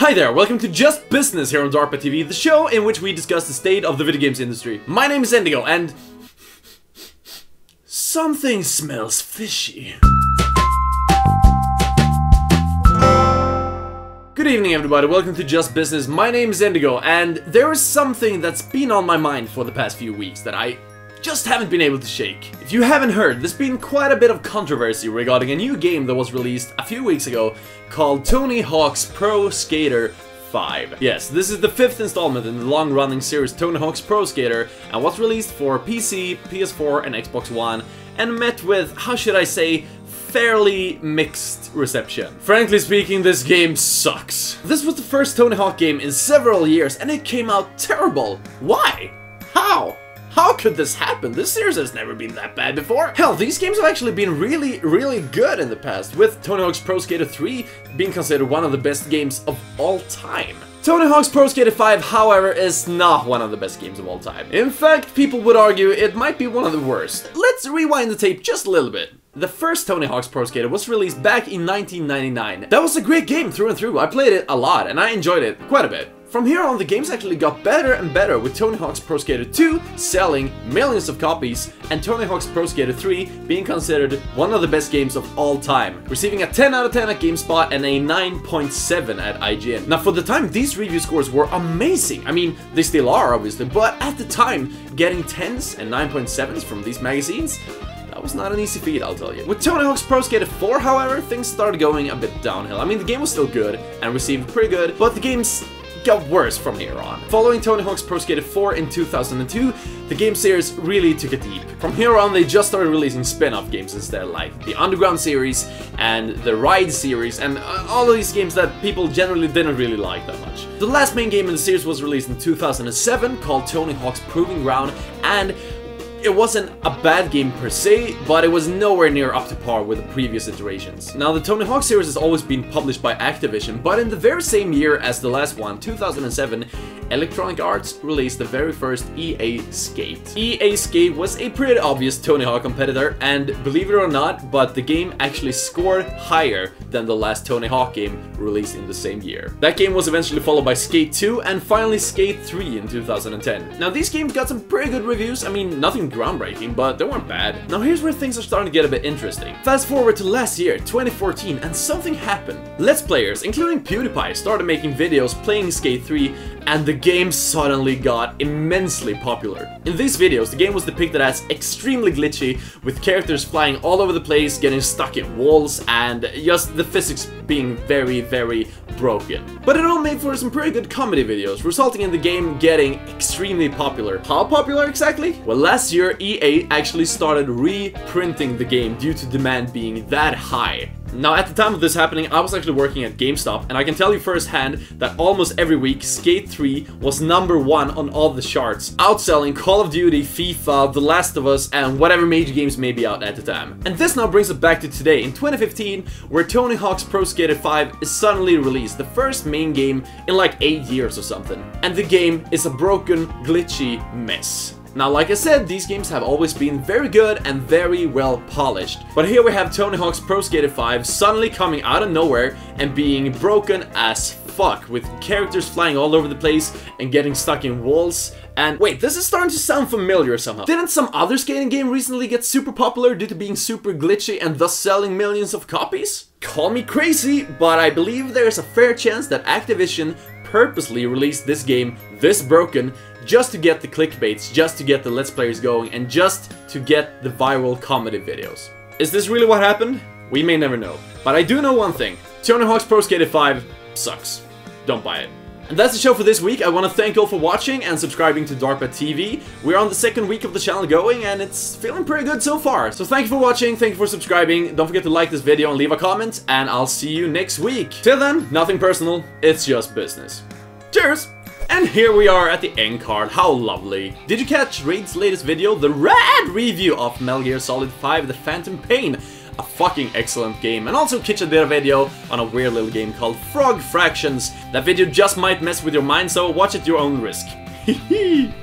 Hi there, welcome to Just Business here on DarkBad TV, the show in which we discuss the state of the video games industry. My name is Indigo, and something smells fishy. Good evening everybody, welcome to Just Business. My name is Indigo, and there is something that's been on my mind for the past few weeks that I just haven't been able to shake. If you haven't heard, there's been quite a bit of controversy regarding a new game that was released a few weeks ago called Tony Hawk's Pro Skater 5. Yes, this is the 5th installment in the long-running series Tony Hawk's Pro Skater, and was released for PC, PS4 and Xbox One, and met with, how should I say, fairly mixed reception. Frankly speaking, this game sucks. This was the first Tony Hawk game in several years, and it came out terrible. Why? How? How could this happen? This series has never been that bad before. Hell, these games have actually been really good in the past, with Tony Hawk's Pro Skater 3 being considered one of the best games of all time. Tony Hawk's Pro Skater 5, however, is not one of the best games of all time. In fact, people would argue it might be one of the worst. Let's rewind the tape just a little bit. The first Tony Hawk's Pro Skater was released back in 1999. That was a great game through and through. I played it a lot and I enjoyed it quite a bit. From here on, the games actually got better and better, with Tony Hawk's Pro Skater 2 selling millions of copies, and Tony Hawk's Pro Skater 3 being considered one of the best games of all time, receiving a 10 out of 10 at GameSpot and a 9.7 at IGN. Now, for the time, these review scores were amazing. I mean, they still are, obviously, but at the time, getting 10s and 9.7s from these magazines, that was not an easy feat, I'll tell you. With Tony Hawk's Pro Skater 4, however, things started going a bit downhill. I mean, the game was still good and received pretty good, but the game's got worse from here on. Following Tony Hawk's Pro Skater 4 in 2002, the game series really took a deep. From here on, they just started releasing spin-off games instead, like the Underground series and the Ride series, and all of these games that people generally didn't really like that much. The last main game in the series was released in 2007, called Tony Hawk's Proving Ground, and it wasn't a bad game per se, but it was nowhere near up to par with the previous iterations. Now, the Tony Hawk series has always been published by Activision, but in the very same year as the last one, 2007, Electronic Arts released the very first EA Skate. EA Skate was a pretty obvious Tony Hawk competitor, and believe it or not, but the game actually scored higher than the last Tony Hawk game released in the same year. That game was eventually followed by Skate 2 and finally Skate 3 in 2010. Now, these games got some pretty good reviews. I mean, nothing groundbreaking, but they weren't bad. Now, here's where things are starting to get a bit interesting. Fast forward to last year, 2014, and something happened. Let's Players, including PewDiePie, started making videos playing Skate 3, and the game suddenly got immensely popular. In these videos, the game was depicted as extremely glitchy, with characters flying all over the place, getting stuck in walls, and just the physics being very broken. But it all made for some pretty good comedy videos, resulting in the game getting extremely popular. How popular exactly? Well, last year EA actually started reprinting the game due to demand being that high. Now, at the time of this happening, I was actually working at GameStop, and I can tell you firsthand that almost every week, Skate 3 was #1 on all the charts, outselling Call of Duty, FIFA, The Last of Us, and whatever major games may be out at the time. And this now brings us back to today, in 2015, where Tony Hawk's Pro Skater 5 is suddenly released, the first main game in like 8 years or something. And the game is a broken, glitchy mess. Now, like I said, these games have always been very good and very well polished. But here we have Tony Hawk's Pro Skater 5 suddenly coming out of nowhere and being broken as fuck, with characters flying all over the place and getting stuck in walls. And wait, this is starting to sound familiar somehow. Didn't some other skating game recently get super popular due to being super glitchy and thus selling millions of copies? Call me crazy, but I believe there's a fair chance that Activision purposely released this game this broken just to get the clickbaits, just to get the Let's Players going, and just to get the viral comedy videos. Is this really what happened? We may never know. But I do know one thing. Tony Hawk's Pro Skater 5 sucks. Don't buy it. And that's the show for this week. I want to thank you all for watching and subscribing to DarkBad TV. We're on the second week of the channel going, and it's feeling pretty good so far. So thank you for watching, thank you for subscribing. Don't forget to like this video and leave a comment, and I'll see you next week. Till then, nothing personal, it's just business. Cheers! And here we are at the end card, how lovely. Did you catch Raid's latest video, the rad review of Metal Gear Solid 5 The Phantom Pain? A fucking excellent game. And also Kitchen did a video on a weird little game called Frog Fractions. That video just might mess with your mind, so watch at your own risk. Hehe.